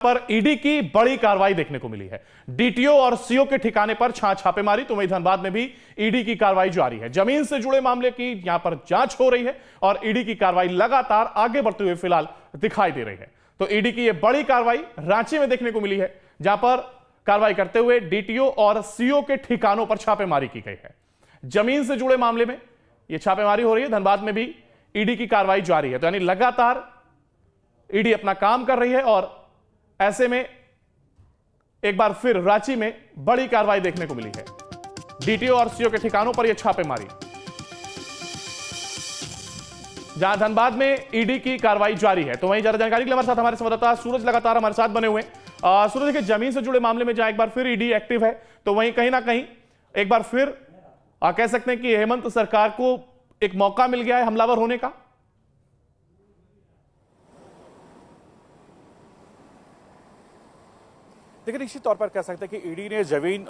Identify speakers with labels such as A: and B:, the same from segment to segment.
A: पर ईडी की बड़ी कार्रवाई देखने को मिली है। डीटीओ और सीओ के ठिकाने पर छापेमारी। तो वहीं धनबाद में भी ईडी की कार्रवाई जारी है। जमीन से जुड़े मामले की यहां पर जांच हो रही है और ईडी की कार्रवाई लगातार आगे बढ़ते हुए फिलहाल दिखाई दे रही है। तो ईडी की यह बड़ी कार्रवाई रांची में देखने को मिली है, जहां पर कार्रवाई करते हुए डीटीओ और सीओ के ठिकानों पर छापेमारी की गई है। जमीन से जुड़े मामले में यह छापेमारी हो रही है। धनबाद में भी ईडी की कार्रवाई जारी है। तो यानी लगातार ईडी अपना काम कर रही है और ऐसे में एक बार फिर रांची में बड़ी कार्रवाई देखने को मिली है। डीटीओ और सीओ के ठिकानों पर यह छापेमारी, जहां धनबाद में ईडी की कार्रवाई जारी है। तो वहीं ज्यादा जानकारी के लिए हमारे साथ हमारे संवाददाता सूरज लगातार हमारे साथ बने हुए हैं। सूरज, देखिए, जमीन से जुड़े मामले में जहां एक बार फिर ईडी एक्टिव है, तो वहीं कहीं ना कहीं एक बार फिर कह सकते हैं कि हेमंत सरकार को एक मौका मिल गया है हमलावर होने का।
B: देखिए, निश्चित तौर पर कह सकते हैं कि ईडी ने जमीन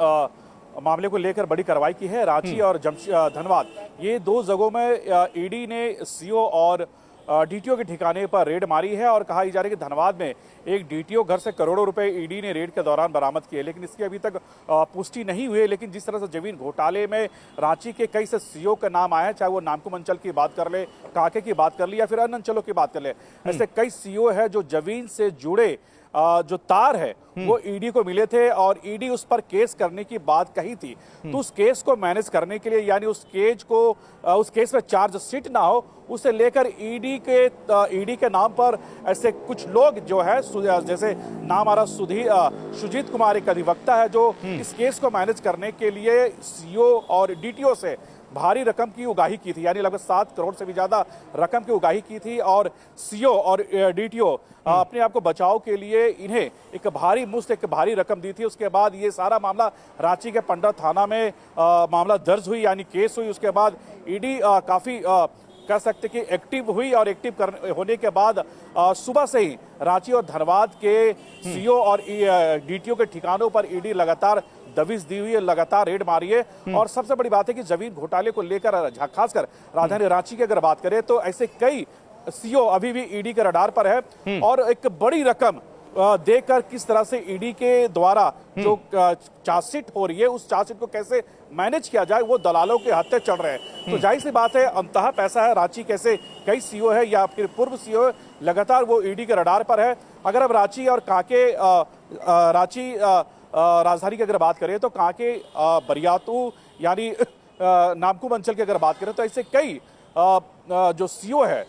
B: मामले को लेकर बड़ी कार्रवाई की है। रांची और धनबाद, ये दो जगहों में ईडी ने सीओ और डीटीओ के ठिकाने पर रेड मारी है और कहा जा रहा है कि धनबाद में एक डीटीओ घर से करोड़ों रुपए ईडी ने रेड के दौरान बरामद किए, लेकिन इसकी अभी तक पुष्टि नहीं हुई है। लेकिन जिस तरह से जमीन घोटाले में रांची के कई से सीओ का नाम आया है, चाहे वो नामकुम अंचल की बात कर ले, काके की बात कर ले या फिर अन्य अंचलों की बात कर ले, ऐसे कई सीओ है जो जमीन से जुड़े जो तार है वो ईडी को मिले थे और ईडी उस पर केस करने की बात कही थी। तो उस केस को मैनेज करने के लिए, यानी उस केस में चार्जशीट ना हो, उसे लेकर ईडी के नाम पर ऐसे कुछ लोग जो है, जैसे नाम आ रहा सुजीत कुमार एक अधिवक्ता है जो इस केस को मैनेज करने के लिए सीओ और डीटीओ से भारी रकम की उगाही की थी, यानी लगभग 7 करोड़ से भी ज्यादा रकम की उगाही की थी। और सीओ और डीटीओ अपने आप को बचाव के लिए इन्हें एक भारी रकम दी थी। उसके बाद ये सारा मामला रांची के पंडा थाना में मामला दर्ज हुई, यानी केस हुई। उसके बाद ईडी काफी कह सकते कि एक्टिव हुई और एक्टिव होने के बाद सुबह से ही रांची और धनबाद के सीओ और डीटीओ के ठिकानों पर ईडी लगातार दबिश दी हुई है, लगातार रेड मारी है। और सबसे बड़ी बात है कि जमीन घोटाले को लेकर खासकर राजधानी रांची की अगर बात करें तो ऐसे कई सीओ अभी भी ईडी के रडार पर है और एक बड़ी रकम देकर किस तरह से ईडी के द्वारा जो चार्जशीट हो रही है, उस चार्जशीट को कैसे मैनेज किया जाए, वो दलालों के हाथ चल रहे हैं। तो जाहिर सी बात है, अंततः पैसा है। रांची कैसे कई सीओ है या फिर पूर्व सीओ है, लगातार वो ईडी के रडार पर है। अगर अब रांची और काके राजधानी की अगर बात करें तो कांके बरियातू यानी नामकुम अंचल की अगर बात करें तो ऐसे कई जो सीओ है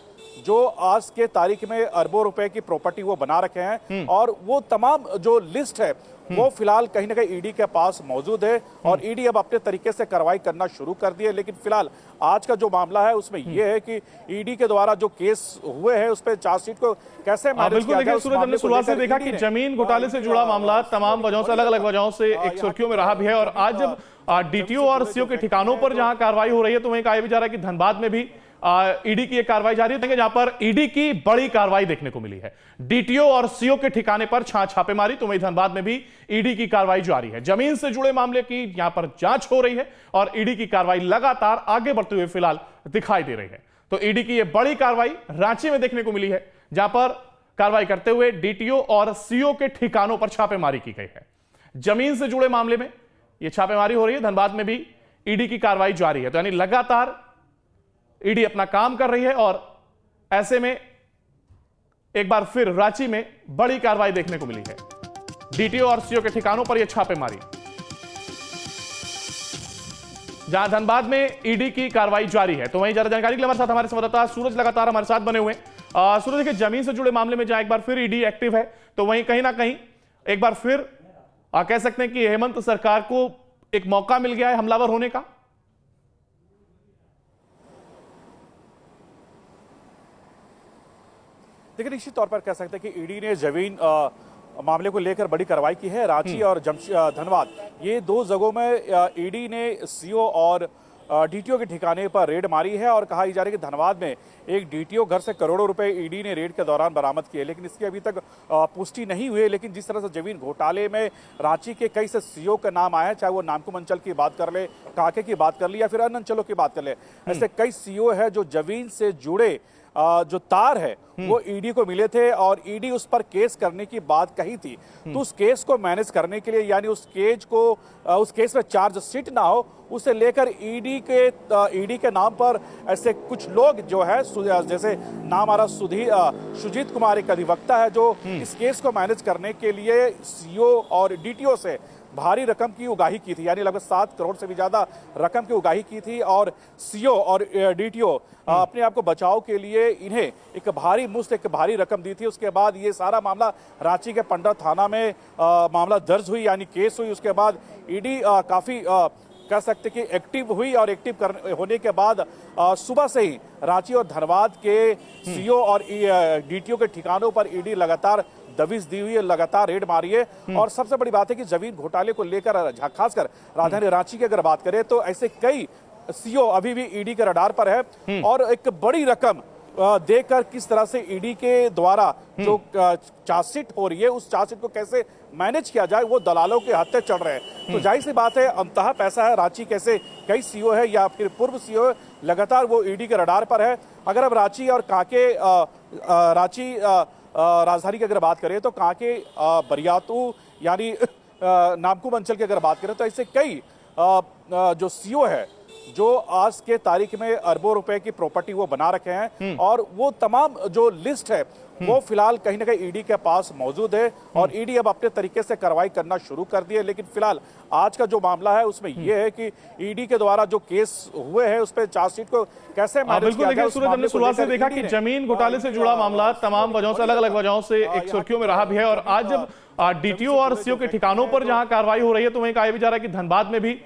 B: जो आज के तारीख में अरबों रुपए की प्रॉपर्टी वो बना रखे हैं और वो तमाम जो लिस्ट है वो फिलहाल कहीं ना कहीं ईडी के पास मौजूद है और ईडी अब अपने तरीके से कार्रवाई करना शुरू कर दी है। लेकिन फिलहाल आज का जो मामला है उसमें यह है कि ईडी के द्वारा जो केस हुए हैं उस पर चार्जशीट को कैसे मैनेज किया जाए।
A: सूरज, हमने शुरुआत से देखा कि जमीन घोटाले से जुड़ा मामला तमाम वजहों से, अलग अलग वजहों से एक सुर्खियों में रहा भी है। और आज जब डीटीओ और सीओ के ठिकानों पर जहां कार्रवाई हो रही है, तो वहीं कहा भी जा रहा है कि धनबाद में भी ईडी की एक कार्रवाई जारी है, जहां पर ईडी की बड़ी कार्रवाई देखने को मिली है। डीटीओ और सीओ के ठिकाने पर छापेमारी। तो वहीं धनबाद में भी ईडी की कार्रवाई जारी है। जमीन से जुड़े मामले की यहां पर जांच हो रही है और ईडी की कार्रवाई लगातार आगे बढ़ते हुए फिलहाल दिखाई दे रही है। तो ईडी की यह बड़ी कार्रवाई रांची में देखने को मिली है, जहां पर कार्रवाई करते हुए डीटीओ और सीओ के ठिकानों पर छापेमारी की गई है। जमीन से जुड़े मामले में यह छापेमारी हो रही है। धनबाद में भी ईडी की कार्रवाई जारी है। तो यानी लगातार ईडी अपना काम कर रही है और ऐसे में एक बार फिर रांची में बड़ी कार्रवाई देखने को मिली है। डीटीओ और सीओ के ठिकानों पर यह छापेमारी, जहां धनबाद में ईडी की कार्रवाई जारी है। तो वहीं ज्यादा जानकारी के लिए हमारे साथ हमारे संवाददाता सूरज लगातार हमारे साथ बने हुए हैं। सूरज, देखिए, जमीन से जुड़े मामले में जहां एक बार फिर ईडी एक्टिव है, तो वहीं कहीं ना कहीं एक बार फिर कह सकते हैं कि हेमंत सरकार को एक मौका मिल गया है हमलावर होने का।
B: देखिए, निश्चित तौर पर कह सकते हैं कि ईडी ने जमीन मामले को लेकर बड़ी कार्रवाई की है। रांची और धनबाद, ये दो जगहों में ईडी ने सीओ और डीटीओ के ठिकाने पर रेड मारी है और कहा जा रहा है कि धनबाद में एक डीटीओ घर से करोड़ों रुपए ईडी ने रेड के दौरान बरामद किए, लेकिन इसकी अभी तक पुष्टि नहीं हुई है। लेकिन जिस तरह से जमीन घोटाले में रांची के कई से सीओ का नाम आया है, चाहे वो नामकुम अंचल की बात कर ले, काके की बात कर ले या फिर अन्य अंचलों की बात कर ले, ऐसे कई सीओ है जो जमीन से जुड़े जो तार है वो ईडी को मिले थे और ईडी उस पर केस करने की बात कही थी। तो उस केस को मैनेज करने के लिए यानी उस केस में चार्जशीट ना हो उसे लेकर ईडी के नाम पर ऐसे कुछ लोग जो है जैसे नाम आ रहा सुजीत कुमार एक अधिवक्ता है जो इस केस को मैनेज करने के लिए सीओ और डीटीओ से भारी रकम की उगाही की थी, यानी लगभग 7 करोड़ से भी ज्यादा रकम की उगाही की थी और सीओ और डीटीओ अपने आप को बचाव के लिए इन्हें एक भारी रकम दी थी। उसके बाद ये सारा मामला रांची के पंडा थाना में मामला दर्ज हुई यानी केस हुई। उसके बाद ईडी काफी कह सकते कि एक्टिव हुई और एक्टिव होने के बाद सुबह से ही रांची और धनबाद के सीओ और डीटीओ के ठिकानों पर ईडी लगातार दबिश दी हुई है, लगातार रेड मारी है। और सबसे बड़ी बात है कि जमीन घोटाले को लेकर खासकर राजधानी रांची की अगर बात करें तो ऐसे कई सीओ अभी भी ईडी के रडार पर है और एक बड़ी रकम देकर किस तरह से ईडी के द्वारा जो चार्जशीट हो रही है उस चार्जशीट को कैसे मैनेज किया जाए वो दलालों के हाथे चढ़ रहे हैं। तो जाहिर सी बात है अंततः पैसा है रांची कैसे कई सीओ है या फिर पूर्व सीओ है लगातार वो ईडी के रडार पर है। अगर अब रांची और कांके राजधानी की अगर बात करें तो कांके बरियातू यानी नामकुम अंचल की अगर बात करें तो ऐसे कई जो सीओ है जो आज के तारीख में अरबों रुपए की प्रॉपर्टी वो बना रखे हैं और वो तमाम जो लिस्ट है वो फिलहाल कहीं ना कहीं ईडी के पास मौजूद है और ईडी अब अपने तरीके से कार्रवाई करना शुरू कर दी है। लेकिन फिलहाल आज का जो मामला है उसमें यह है कि ईडी के द्वारा जो केस हुए हैं उस पर चार्जशीट को कैसे मैनेज किया जाए।
A: सूरज, हमने शुरुआत से देखा कि जमीन घोटाले से जुड़ा मामला तमाम वजहों से अलग अलग वजहों से एक सुर्खियों में रहा भी है और आज जब डीटीओ और सीओ के ठिकानों पर जहां कार्रवाई हो रही है तो वहीं कहा भी जा रहा है कि धनबाद में भी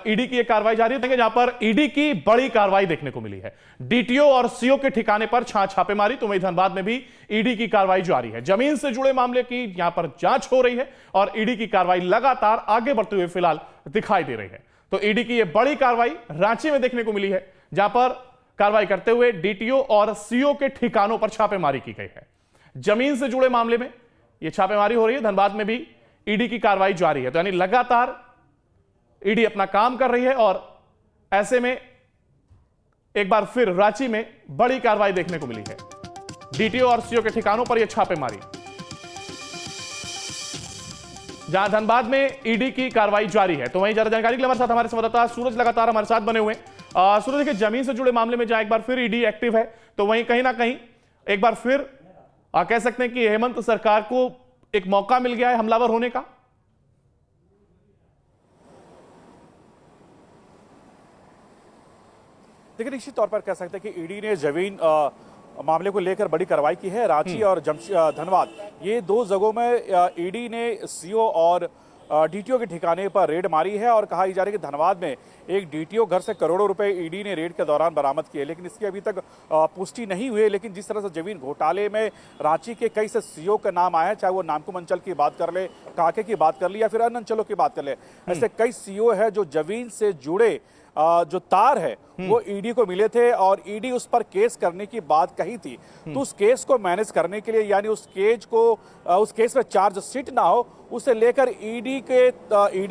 A: ईडी की एक कार्रवाई जारी है जहां पर ईडी की बड़ी कार्रवाई देखने को मिली है। डीटीओ और सीओ के ठिकाने पर छापेमारी, तो वहीं धनबाद में भी ईडी की कार्रवाई जारी है। जमीन से जुड़े मामले की यहां पर जांच हो रही है और ईडी की कार्रवाई लगातार आगे बढ़ते हुए फिलहाल दिखाई दे रही है। तो ईडी की यह बड़ी कार्रवाई रांची में देखने को मिली है जहां पर कार्रवाई करते हुए डीटीओ और सीओ के ठिकानों पर छापेमारी की गई है। जमीन से जुड़े मामले में यह छापेमारी हो रही है। धनबाद में भी ईडी की कार्रवाई जारी है। तो यानी लगातार ईडी अपना काम कर रही है और ऐसे में एक बार फिर रांची में बड़ी कार्रवाई देखने को मिली है। डीटीओ और सीओ के ठिकानों पर यह छापेमारी, जहां धनबाद में ईडी की कार्रवाई जारी है। तो वहीं ज्यादा जानकारी के लिए हमारे साथ हमारे संवाददाता सूरज लगातार हमारे साथ बने हुए हैं। सूरज, देखिए जमीन से जुड़े मामले में जहां एक बार फिर ईडी एक्टिव है तो वहीं कहीं ना कहीं एक बार फिर कह सकते हैं कि हेमंत सरकार को एक मौका मिल गया है हमलावर होने का।
B: देखिए निश्चित तौर पर कह सकते हैं कि ईडी ने जमीन मामले को लेकर बड़ी कार्रवाई की है। रांची और धनबाद ये 2 जगहों में ईडी ने सीओ और डीटीओ के ठिकाने पर रेड मारी है और कहा जा रहा है कि धनबाद में एक डीटीओ घर से करोड़ों रुपए ईडी ने रेड के दौरान बरामद किए, लेकिन इसकी अभी तक पुष्टि नहीं हुई है। लेकिन जिस तरह से जमीन घोटाले में रांची के कई से सीओ का नाम आया है, चाहे वो नामकुम अंचल की बात कर ले, कांके की बात कर ले या फिर अन्य अंचलों की बात कर ले, ऐसे कई सीओ है जो जमीन से जुड़े जो तार है वो ईडी को मिले थे और ईडी उस पर केस करने की बात कही थी। तो उस केस को मैनेज करने के लिए यानी उस केस में चार्जशीट ना हो उसे लेकर ईडी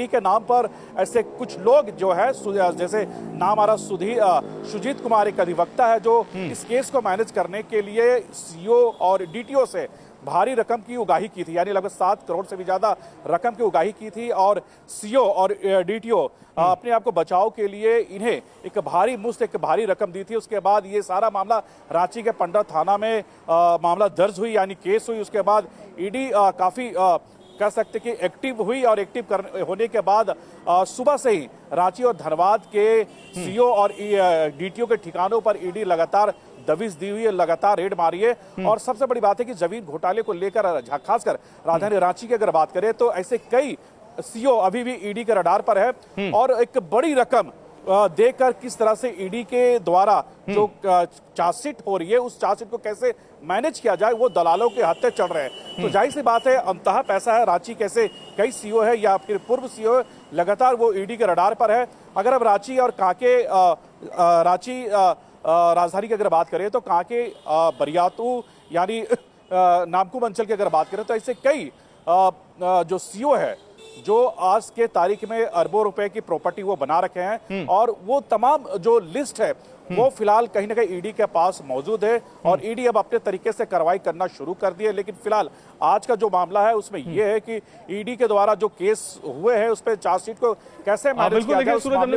B: के नाम पर ऐसे कुछ लोग जो है जैसे नाम आ रहा सुजीत कुमार एक अधिवक्ता है जो इस केस को मैनेज करने के लिए सीओ और डीटीओ से भारी रकम की उगाही की थी, यानी लगभग 7 करोड़ से भी ज्यादा रकम की उगाही की थी और सीओ और डीटीओ अपने आप को बचाव के लिए इन्हें एक भारी रकम दी थी। उसके बाद ये सारा मामला रांची के पंडा थाना में मामला दर्ज हुई यानी केस हुई। उसके बाद ईडी काफी कह सकते कि एक्टिव हुई और एक्टिव होने के बाद सुबह से ही रांची और धनबाद के सीओ और डीटीओ के ठिकानों पर ईडी लगातार दबिश दी हुई है, लगातार रेड मारी है। और सबसे बड़ी बात है कि जमीन घोटाले को लेकर खासकर राजधानी रांची की अगर बात करें तो ऐसे कई सीओ अभी भी ईडी के रडार पर है और एक बड़ी रकम देकर किस तरह से ईडी के द्वारा जो चार्जशीट हो रही है उस चार्जशीट को कैसे मैनेज किया जाए वो दलालों के हाथे चढ़ रहे हैं। तो जाहिर सी बात है अंततः पैसा है रांची कैसे कई सीओ है या फिर पूर्व सीओ है लगातार वो ईडी के रडार पर है। अगर अब रांची और कांके राजधानी की अगर बात करें तो कांके बरियातू यानी नामकुम अंचल की अगर बात करें तो ऐसे कई जो सीओ है जो आज के तारीख में अरबों रुपए की प्रॉपर्टी वो बना रखे हैं, और वो तमाम जो लिस्ट है वो फिलहाल कहीं ना कहीं ईडी के पास मौजूद है, और ईडी अब अपने तरीके से कार्रवाई करना शुरू कर दी है। लेकिन फिलहाल आज का जो मामला है उसमें यह है कि ईडी के द्वारा जो केस हुए हैं उस पर चार्जशीट को कैसे मैनेज किया जाए, उस मामले